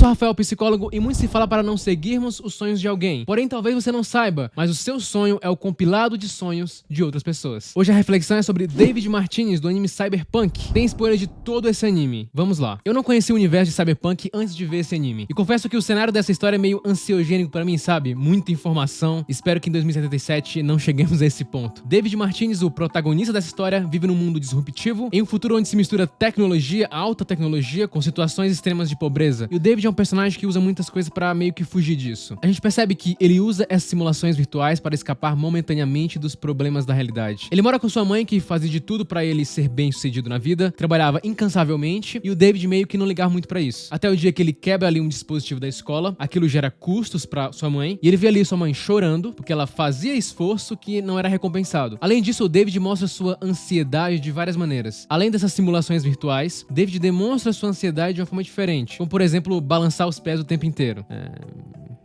sou Rafael, psicólogo, e muito se fala para não seguirmos os sonhos de alguém. Porém, talvez você não saiba, mas o seu sonho é o compilado de sonhos de outras pessoas. Hoje a reflexão é sobre David Martinez, do anime Cyberpunk. Tem spoiler de todo esse anime. Vamos lá. Eu não conheci o universo de Cyberpunk antes de ver esse anime. E confesso que o cenário dessa história é meio ansiogênico pra mim, sabe? Muita informação. Espero que em 2077 não cheguemos a esse ponto. David Martinez, o protagonista dessa história, vive num mundo disruptivo, em um futuro onde se mistura tecnologia, alta tecnologia, com situações extremas de pobreza. E o David é um personagem que usa muitas coisas pra meio que fugir disso. A gente percebe que ele usa essas simulações virtuais para escapar momentaneamente dos problemas da realidade. Ele mora com sua mãe, que fazia de tudo pra ele ser bem sucedido na vida, trabalhava incansavelmente, e o David meio que não ligava muito pra isso. Até o dia que ele quebra ali um dispositivo da escola, aquilo gera custos pra sua mãe, e ele vê ali sua mãe chorando, porque ela fazia esforço que não era recompensado. Além disso, o David mostra sua ansiedade de várias maneiras. Além dessas simulações virtuais, David demonstra sua ansiedade de uma forma diferente, como por exemplo, balançar os pés o tempo inteiro.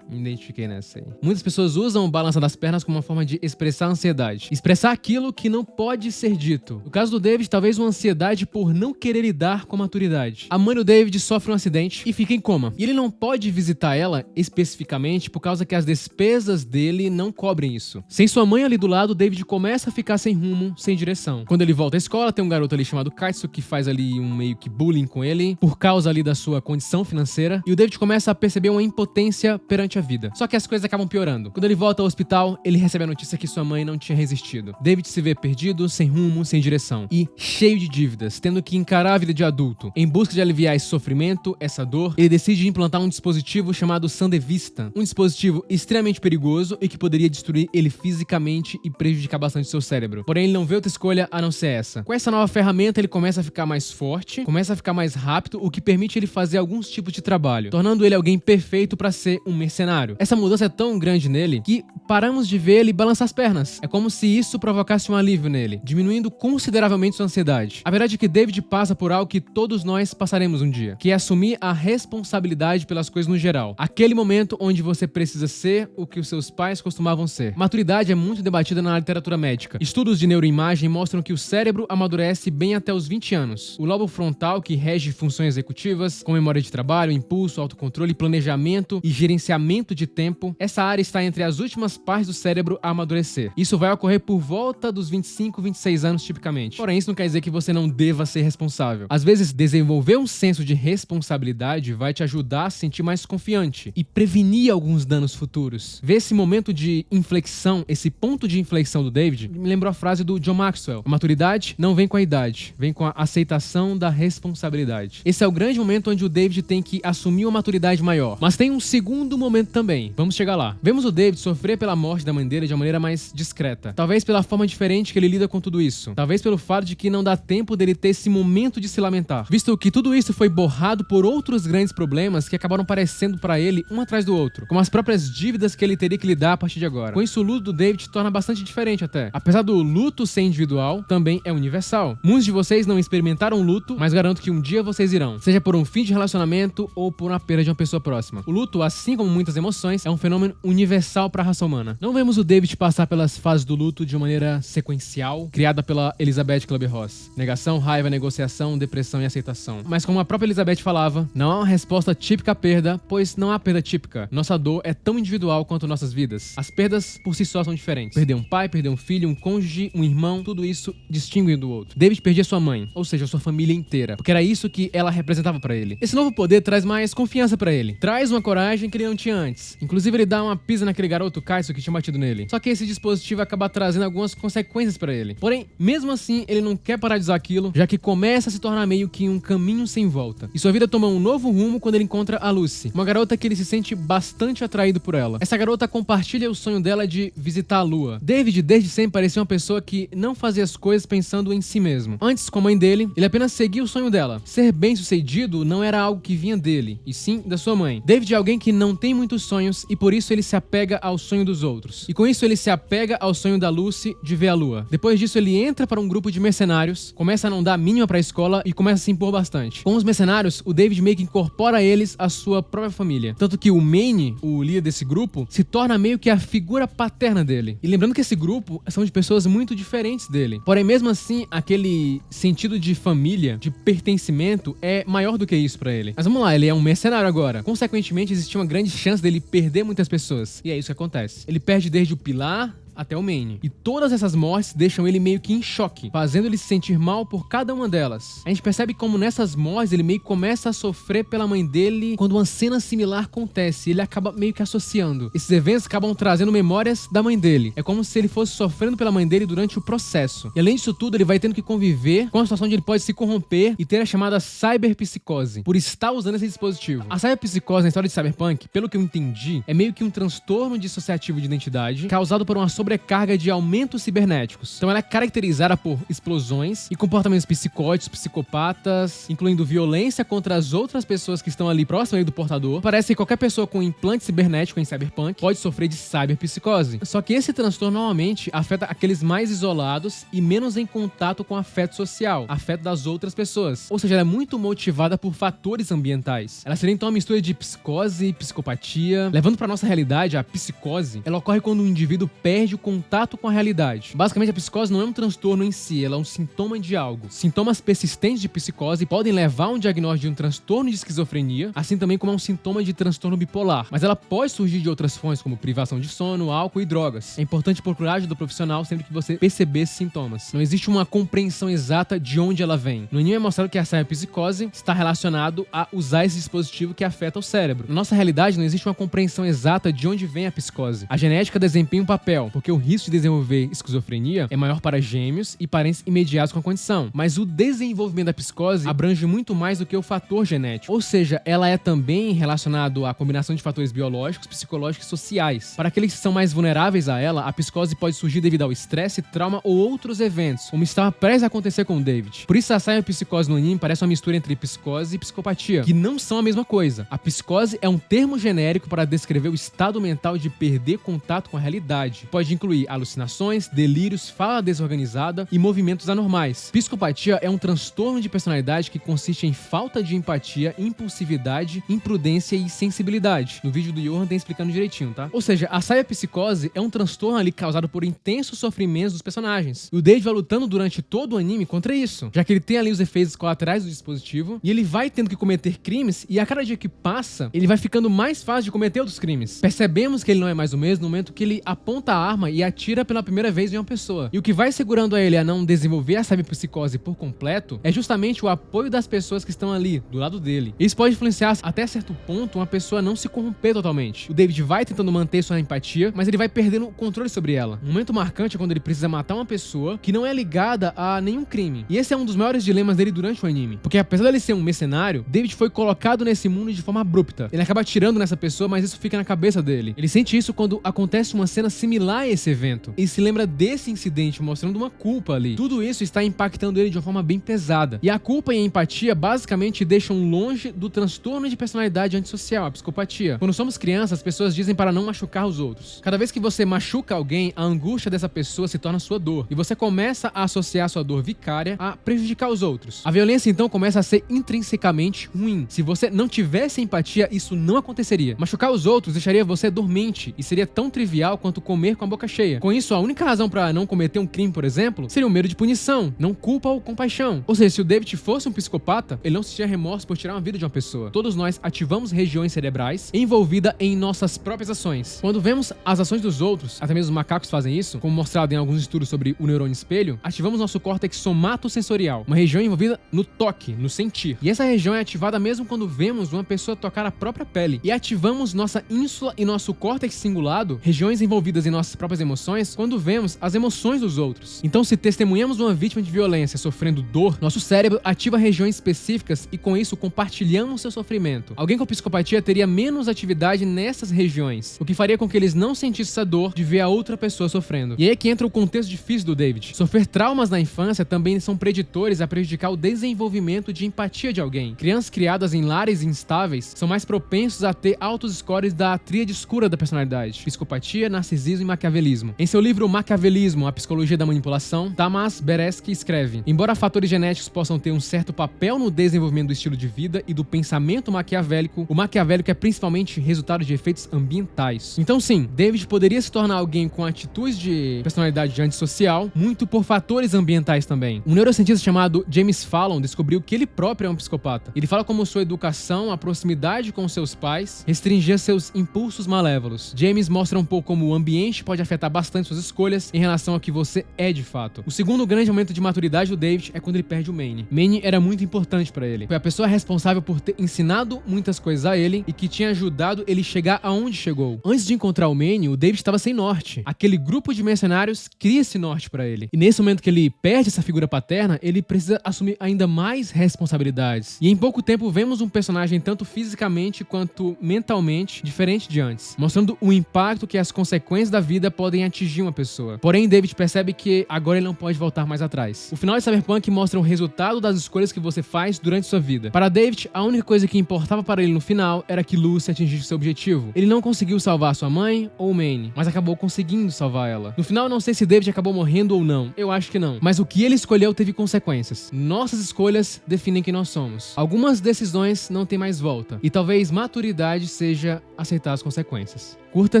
Me identifiquei nessa aí. Muitas pessoas usam o balançar das pernas como uma forma de expressar ansiedade. Expressar aquilo que não pode ser dito. No caso do David, talvez uma ansiedade por não querer lidar com a maturidade. A mãe do David sofre um acidente e fica em coma. E ele não pode visitar ela especificamente por causa que as despesas dele não cobrem isso. Sem sua mãe ali do lado, o David começa a ficar sem rumo, sem direção. Quando ele volta à escola, tem um garoto ali chamado Kaitsu que faz ali um meio que bullying com ele por causa ali da sua condição financeira. E o David começa a perceber uma impotência perante a vida. Só que as coisas acabam piorando. Quando ele volta ao hospital, ele recebe a notícia que sua mãe não tinha resistido. David se vê perdido, sem rumo, sem direção e cheio de dívidas, tendo que encarar a vida de adulto. Em busca de aliviar esse sofrimento, essa dor, ele decide implantar um dispositivo chamado Sandevista, um dispositivo extremamente perigoso e que poderia destruir ele fisicamente e prejudicar bastante seu cérebro. Porém, ele não vê outra escolha a não ser essa. Com essa nova ferramenta, ele começa a ficar mais forte, começa a ficar mais rápido, o que permite ele fazer alguns tipos de trabalho, tornando ele alguém perfeito para ser um mercenário. Essa mudança é tão grande nele que paramos de ver ele balançar as pernas. É como se isso provocasse um alívio nele, diminuindo consideravelmente sua ansiedade. A verdade é que David passa por algo que todos nós passaremos um dia, que é assumir a responsabilidade pelas coisas no geral. Aquele momento onde você precisa ser o que os seus pais costumavam ser. Maturidade é muito debatida na literatura médica. Estudos de neuroimagem mostram que o cérebro amadurece bem até os 20 anos. O lobo frontal, que rege funções executivas, como memória de trabalho, impulso, autocontrole, planejamento e gerenciamento de tempo, essa área está entre as últimas partes do cérebro a amadurecer. Isso vai ocorrer por volta dos 25, 26 anos tipicamente. Porém, isso não quer dizer que você não deva ser responsável. Às vezes, desenvolver um senso de responsabilidade vai te ajudar a se sentir mais confiante e prevenir alguns danos futuros. Ver esse momento de inflexão, esse ponto de inflexão do David, me lembrou a frase do John Maxwell: a maturidade não vem com a idade, vem com a aceitação da responsabilidade. Esse é o grande momento onde o David tem que assumir uma maturidade maior. Mas tem um segundo momento também. Vamos chegar lá. Vemos o David sofrer pela morte da mãe dele de uma maneira mais discreta. Talvez pela forma diferente que ele lida com tudo isso. Talvez pelo fato de que não dá tempo dele ter esse momento de se lamentar. Visto que tudo isso foi borrado por outros grandes problemas que acabaram aparecendo pra ele um atrás do outro. Como as próprias dívidas que ele teria que lidar a partir de agora. Com isso, o luto do David se torna bastante diferente até. Apesar do luto ser individual, também é universal. Muitos de vocês não experimentaram luto, mas garanto que um dia vocês irão. Seja por um fim de relacionamento ou por uma perda de uma pessoa próxima. O luto, assim como muitas emoções, é um fenômeno universal para a raça humana. Não vemos o David passar pelas fases do luto de uma maneira sequencial, criada pela Elizabeth Kübler-Ross. Negação, raiva, negociação, depressão e aceitação. Mas como a própria Elizabeth falava, não há uma resposta típica à perda, pois não há perda típica. Nossa dor é tão individual quanto nossas vidas. As perdas por si só são diferentes. Perder um pai, perder um filho, um cônjuge, um irmão, tudo isso distingue um do outro. David perdia sua mãe, ou seja, sua família inteira, porque era isso que ela representava para ele. Esse novo poder traz mais confiança para ele. Traz uma coragem que ele não tinha antes. Inclusive, ele dá uma pisa naquele garoto Kaitsu que tinha batido nele. Só que esse dispositivo acaba trazendo algumas consequências pra ele. Porém, mesmo assim, ele não quer parar de usar aquilo, já que começa a se tornar meio que um caminho sem volta. E sua vida toma um novo rumo quando ele encontra a Lucy, uma garota que ele se sente bastante atraído por ela. Essa garota compartilha o sonho dela de visitar a lua. David, desde sempre, parecia uma pessoa que não fazia as coisas pensando em si mesmo. Antes, com a mãe dele, ele apenas seguia o sonho dela. Ser bem-sucedido não era algo que vinha dele, e sim da sua mãe. David é alguém que não tem muito muitos sonhos e por isso ele se apega ao sonho dos outros. E com isso ele se apega ao sonho da Lucy de ver a lua. Depois disso ele entra para um grupo de mercenários, começa a não dar a mínima pra escola e começa a se impor bastante. Com os mercenários, o David meio que incorpora a eles a sua própria família. Tanto que o Manny, o líder desse grupo, se torna meio que a figura paterna dele. E lembrando que esse grupo são de pessoas muito diferentes dele. Porém, mesmo assim, aquele sentido de família, de pertencimento, é maior do que isso pra ele. Mas vamos lá, ele é um mercenário agora. Consequentemente, existe uma grande chance dele perder muitas pessoas. E é isso que acontece. Ele perde desde o Pilar até o Manny. E todas essas mortes deixam ele meio que em choque, fazendo ele se sentir mal por cada uma delas. A gente percebe como nessas mortes ele meio que começa a sofrer pela mãe dele quando uma cena similar acontece. Ele acaba meio que associando. Esses eventos acabam trazendo memórias da mãe dele. É como se ele fosse sofrendo pela mãe dele durante o processo. E além disso tudo, ele vai tendo que conviver com a situação onde ele pode se corromper e ter a chamada cyberpsicose, por estar usando esse dispositivo. A cyberpsicose na história de Cyberpunk, pelo que eu entendi, é meio que um transtorno dissociativo de identidade causado por uma sobrecarga de aumentos cibernéticos. Então ela é caracterizada por explosões e comportamentos psicóticos, psicopatas, incluindo violência contra as outras pessoas que estão ali próximo do portador. Parece que qualquer pessoa com implante cibernético em Cyberpunk pode sofrer de cyberpsicose. Só que esse transtorno normalmente afeta aqueles mais isolados e menos em contato com afeto social, afeto das outras pessoas. Ou seja, ela é muito motivada por fatores ambientais. Ela seria então uma mistura de psicose e psicopatia. Levando para nossa realidade, a psicose, ela ocorre quando um indivíduo perde o contato com a realidade. Basicamente, a psicose não é um transtorno em si, ela é um sintoma de algo. Sintomas persistentes de psicose podem levar a um diagnóstico de um transtorno de esquizofrenia, assim também como é um sintoma de transtorno bipolar. Mas ela pode surgir de outras fontes, como privação de sono, álcool e drogas. É importante procurar ajuda profissional sempre que você perceber esses sintomas. Não existe uma compreensão exata de onde ela vem. No anime é mostrado que a cyberpsicose está relacionado a usar esse dispositivo que afeta o cérebro. Na nossa realidade, não existe uma compreensão exata de onde vem a psicose. A genética desempenha um papel, porque o risco de desenvolver esquizofrenia é maior para gêmeos e parentes imediatos com a condição. Mas o desenvolvimento da psicose abrange muito mais do que o fator genético. Ou seja, ela é também relacionada à combinação de fatores biológicos, psicológicos e sociais. Para aqueles que são mais vulneráveis a ela, a psicose pode surgir devido ao estresse, trauma ou outros eventos, como estava prestes a acontecer com o David. Por isso a cyberpsicose no anime parece uma mistura entre psicose e psicopatia, que não são a mesma coisa. A psicose é um termo genérico para descrever o estado mental de perder contato com a realidade. Pode incluir alucinações, delírios, fala desorganizada e movimentos anormais. Psicopatia é um transtorno de personalidade que consiste em falta de empatia, impulsividade, imprudência e sensibilidade. No vídeo do Johan tem explicando direitinho, tá? Ou seja, a cyberpsicose é um transtorno ali causado por intensos sofrimentos dos personagens. E o David vai lutando durante todo o anime contra isso, já que ele tem ali os efeitos colaterais do dispositivo e ele vai tendo que cometer crimes e a cada dia que passa, ele vai ficando mais fácil de cometer outros crimes. Percebemos que ele não é mais o mesmo no momento que ele aponta a arma e atira pela primeira vez em uma pessoa. E o que vai segurando a ele a não desenvolver a cyberpsicose por completo é justamente o apoio das pessoas que estão ali, do lado dele. Isso pode influenciar até certo ponto uma pessoa não se corromper totalmente. O David vai tentando manter sua empatia, mas ele vai perdendo o controle sobre ela. Um momento marcante é quando ele precisa matar uma pessoa que não é ligada a nenhum crime. E esse é um dos maiores dilemas dele durante o anime. Porque apesar dele ser um mercenário, David foi colocado nesse mundo de forma abrupta. Ele acaba atirando nessa pessoa, mas isso fica na cabeça dele. Ele sente isso quando acontece uma cena similar a esse evento. E se lembra desse incidente, mostrando uma culpa ali. Tudo isso está impactando ele de uma forma bem pesada. E a culpa e a empatia basicamente deixam longe do transtorno de personalidade antissocial, a psicopatia. Quando somos crianças, as pessoas dizem para não machucar os outros. Cada vez que você machuca alguém, a angústia dessa pessoa se torna sua dor. E você começa a associar sua dor vicária a prejudicar os outros. A violência então começa a ser intrinsecamente ruim. Se você não tivesse empatia, isso não aconteceria. Machucar os outros deixaria você dormente e seria tão trivial quanto comer com a boca cheia. Com isso, a única razão para não cometer um crime, por exemplo, seria o medo de punição, não culpa ou compaixão. Ou seja, se o David fosse um psicopata, ele não sentiria remorso por tirar uma vida de uma pessoa. Todos nós ativamos regiões cerebrais envolvidas em nossas próprias ações. Quando vemos as ações dos outros, até mesmo os macacos fazem isso, como mostrado em alguns estudos sobre o neurônio espelho, ativamos nosso córtex somatosensorial, uma região envolvida no toque, no sentir. E essa região é ativada mesmo quando vemos uma pessoa tocar a própria pele. E ativamos nossa ínsula e nosso córtex cingulado, regiões envolvidas em nossas próprias emoções quando vemos as emoções dos outros. Então, se testemunhamos uma vítima de violência sofrendo dor, nosso cérebro ativa regiões específicas e com isso compartilhamos seu sofrimento. Alguém com psicopatia teria menos atividade nessas regiões, o que faria com que eles não sentissem essa dor de ver a outra pessoa sofrendo. E aí é que entra o contexto difícil do David. Sofrer traumas na infância também são preditores a prejudicar o desenvolvimento de empatia de alguém. Crianças criadas em lares instáveis são mais propensos a ter altos scores da tríade escura da personalidade: psicopatia, narcisismo e maquiavelismo. Em seu livro Maquiavelismo, a psicologia da manipulação, Tamás Beresky escreve: embora fatores genéticos possam ter um certo papel no desenvolvimento do estilo de vida e do pensamento maquiavélico, o maquiavélico é principalmente resultado de efeitos ambientais. Então sim, David poderia se tornar alguém com atitudes de personalidade antissocial, muito por fatores ambientais também. Um neurocientista chamado James Fallon descobriu que ele próprio é um psicopata. Ele fala como sua educação, a proximidade com seus pais, restringia seus impulsos malévolos. James mostra um pouco como o ambiente pode afetar bastante suas escolhas em relação ao que você é de fato. O segundo grande momento de maturidade do David é quando ele perde o Manny. Manny era muito importante pra ele. Foi a pessoa responsável por ter ensinado muitas coisas a ele e que tinha ajudado ele chegar aonde chegou. Antes de encontrar o Manny, o David estava sem norte. Aquele grupo de mercenários cria esse norte pra ele. E nesse momento que ele perde essa figura paterna, ele precisa assumir ainda mais responsabilidades. E em pouco tempo vemos um personagem tanto fisicamente quanto mentalmente diferente de antes, mostrando o impacto que as consequências da vida podem atingir uma pessoa. Porém, David percebe que agora ele não pode voltar mais atrás. O final de Cyberpunk mostra o resultado das escolhas que você faz durante sua vida. Para David, a única coisa que importava para ele no final era que Lucy atingisse seu objetivo. Ele não conseguiu salvar sua mãe ou Manny, mas acabou conseguindo salvar ela. No final, não sei se David acabou morrendo ou não. Eu acho que não. Mas o que ele escolheu teve consequências. Nossas escolhas definem quem nós somos. Algumas decisões não têm mais volta. E talvez maturidade seja aceitar as consequências. Curta,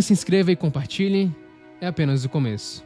se inscreva e compartilhe. É apenas o começo.